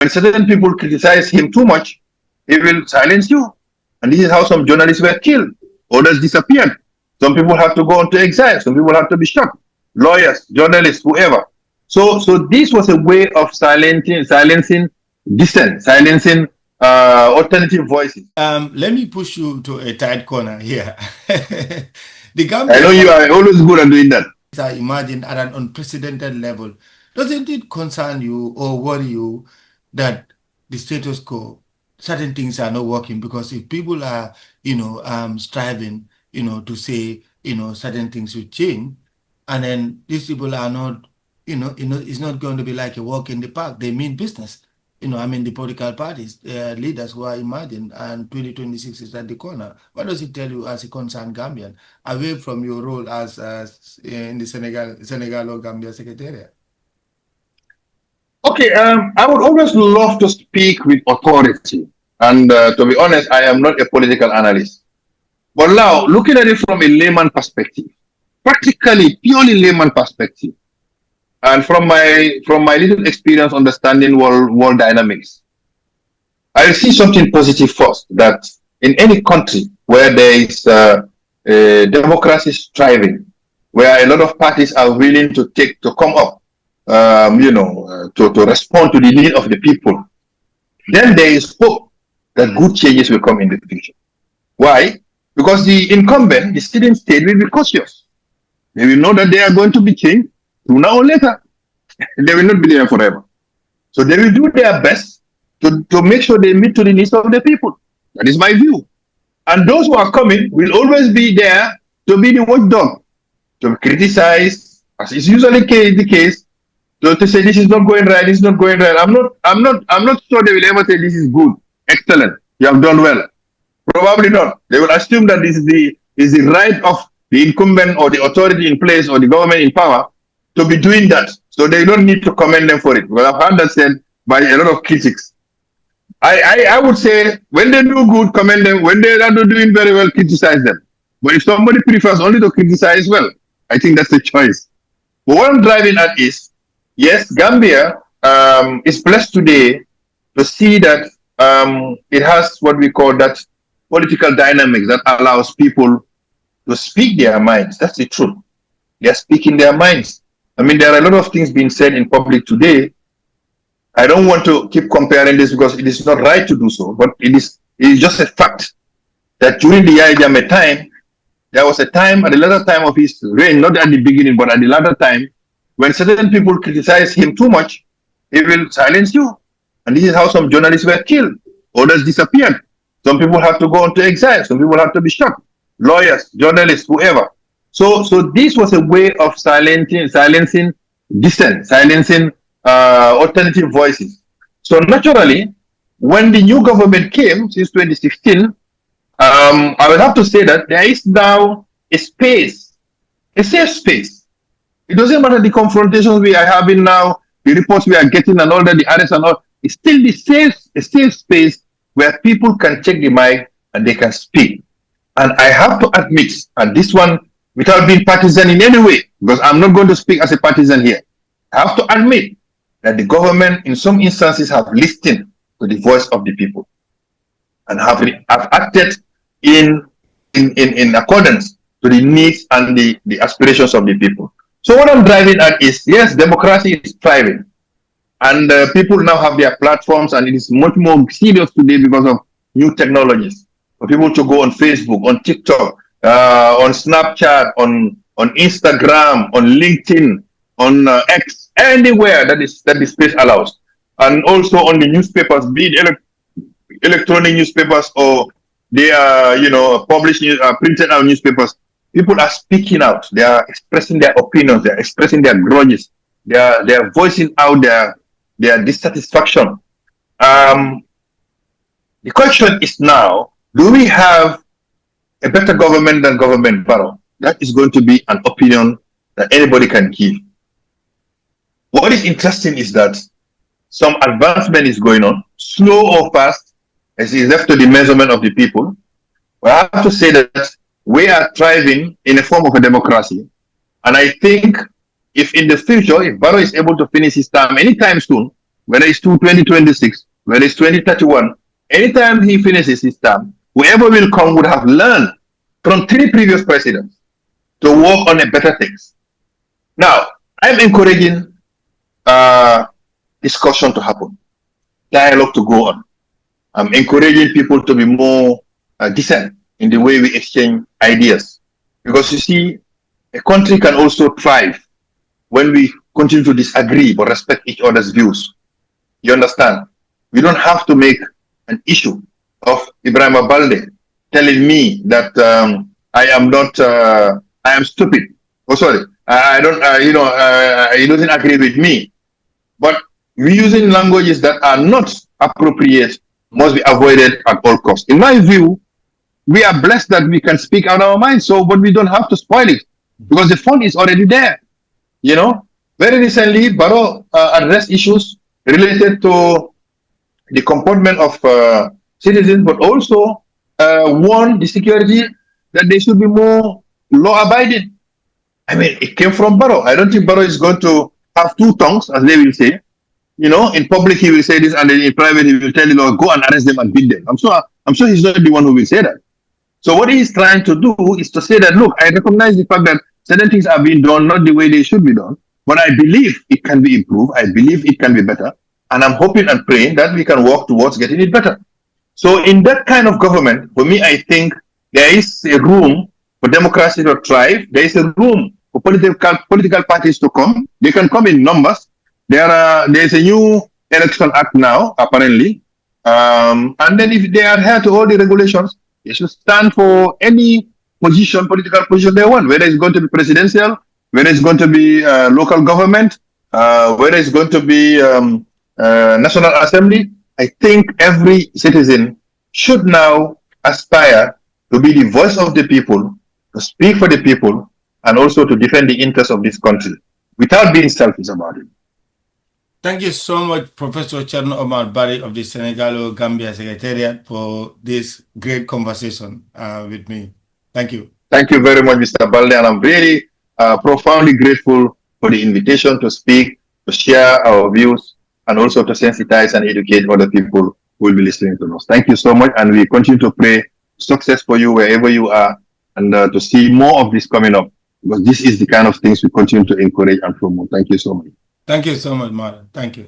When certain people criticize him too much, he will silence you. And this is how some journalists were killed. Others disappeared. Some people have to go into exile. Some people have to be shot. Lawyers, journalists, whoever. So this was a way of silencing dissent, silencing alternative voices. Let me push you to a tight corner here. The I know Gambians you are always good at doing that. are imagined at an unprecedented level. Doesn't it concern you or worry you that the status quo, certain things are not working? Because if people are, striving, to say, certain things will change, and then these people are not, it's not going to be like a walk in the park. They mean business. The political parties, leaders who are imagined, and 2026 is at the corner. What does it tell you as a concerned Gambian, away from your role as in the Senegal or Gambia Secretariat? Okay, I would always love to speak with authority. And to be honest, I am not a political analyst. But now, looking at it from a layman perspective, practically purely layman perspective, and from my little experience understanding world dynamics, I see something positive first. That in any country where there is democracy striving, where a lot of parties are willing to come up, to respond to the need of the people, then there is hope that good changes will come in the future. Why? Because the incumbent, the sitting state, will be cautious. They will know that they are going to be changed sooner or later. They will not be there forever. So they will do their best to make sure they meet to the needs of the people. That is my view. And those who are coming will always be there to be the watchdog, to criticize, as is usually the case, to say this is not going right, this is not going right. I'm not sure they will ever say this is good, excellent, you have done well. Probably not. They will assume that this is the right of the incumbent or the authority in place or the government in power to be doing that. So they don't need to commend them for it. Because I've heard that said by a lot of critics. I would say when they do good, commend them. When they are not doing very well, criticize them. But if somebody prefers only to criticize, well, I think that's the choice. But what I'm driving at is, yes, Gambia is blessed today to see that it has what we call that political dynamics that allows people to speak their minds. That's the truth. They're speaking their minds. There are a lot of things being said in public today. I don't want to keep comparing this because it is not right to do so, but it is just a fact that during the Jammeh time, there was a time at the latter time of his reign, not at the beginning, but at the latter time, when certain people criticize him too much, he will silence you. And this is how some journalists were killed. Others disappeared. Some people have to go into exile. Some people have to be shot. Lawyers, journalists, whoever. So this was a way of silencing dissent, silencing alternative voices. So naturally, when the new government came since 2016, I would have to say that there is now a space, a safe space. It doesn't matter the confrontations we are having now, the reports we are getting and all that, the arrests and all. It's still a safe space where people can check the mic and they can speak. And I have to admit, and this one without being partisan in any way, because I'm not going to speak as a partisan here, I have to admit that the government in some instances have listened to the voice of the people and have acted in accordance to the needs and the aspirations of the people. So what I'm driving at is, yes, democracy is thriving. And people now have their platforms, and it is much more serious today because of new technologies. For people to go on Facebook, on TikTok, on Snapchat, on Instagram, on LinkedIn, on X, anywhere that the space allows. And also on the newspapers, be it electronic newspapers or they are, published, printed out newspapers. People are speaking out. They are expressing their opinions. They are expressing their grudges. They are voicing out their dissatisfaction. The question is now, do we have a better government than government Barrow? That is going to be an opinion that anybody can give. What is interesting is that some advancement is going on, slow or fast, as is left to the measurement of the people. But I have to say that we are thriving in a form of a democracy. And I think if in the future, if Barrow is able to finish his term anytime soon, whether it's 2026, whether it's 2031, anytime he finishes his term, whoever will come would have learned from 3 previous presidents to work on a better things. Now, I'm encouraging discussion to happen, dialogue to go on. I'm encouraging people to be more decent in the way we exchange ideas. Because you see, a country can also thrive when we continue to disagree but respect each other's views. You understand? We don't have to make an issue of Ibrahim Balde telling me that I am not, I am stupid. Oh, sorry, I don't, he doesn't agree with me. But we using languages that are not appropriate must be avoided at all costs. In my view, we are blessed that we can speak out our minds, so but we don't have to spoil it because the fund is already there. You know, very recently, Barrow addressed issues related to the comportment of citizens, but also warned the security that they should be more law-abiding. I mean, it came from Barrow. I don't think Barrow is going to have 2 tongues, as they will say. You know, in public he will say this, and then in private he will tell you, "Go and arrest them and beat them." I'm sure he's not the one who will say that. So what he is trying to do is to say that, look, I recognize the fact that certain things are being done not the way they should be done, but I believe it can be improved. I believe it can be better, and I'm hoping and praying that we can work towards getting it better. So in that kind of government, for me, I think there is a room for democracy to thrive. There is a room for political parties to come. They can come in numbers. There's a new election act now, apparently. And then if they adhere to all the regulations, they should stand for any position, political position they want, whether it's going to be presidential, whether it's going to be local government, whether it's going to be National Assembly. I think every citizen should now aspire to be the voice of the people, to speak for the people, and also to defend the interests of this country without being selfish about it. Thank you so much, Professor Cherno Omar Barry of the Senegalo-Gambia Secretariat, for this great conversation with me. Thank you. Thank you very much, Mr. Balde, and I'm really profoundly grateful for the invitation to speak, to share our views, and also to sensitize and educate other people who will be listening to us. Thank you so much, and we continue to pray success for you wherever you are, and to see more of this coming up, because this is the kind of things we continue to encourage and promote. Thank you so much. Thank you so much, Mara. Thank you.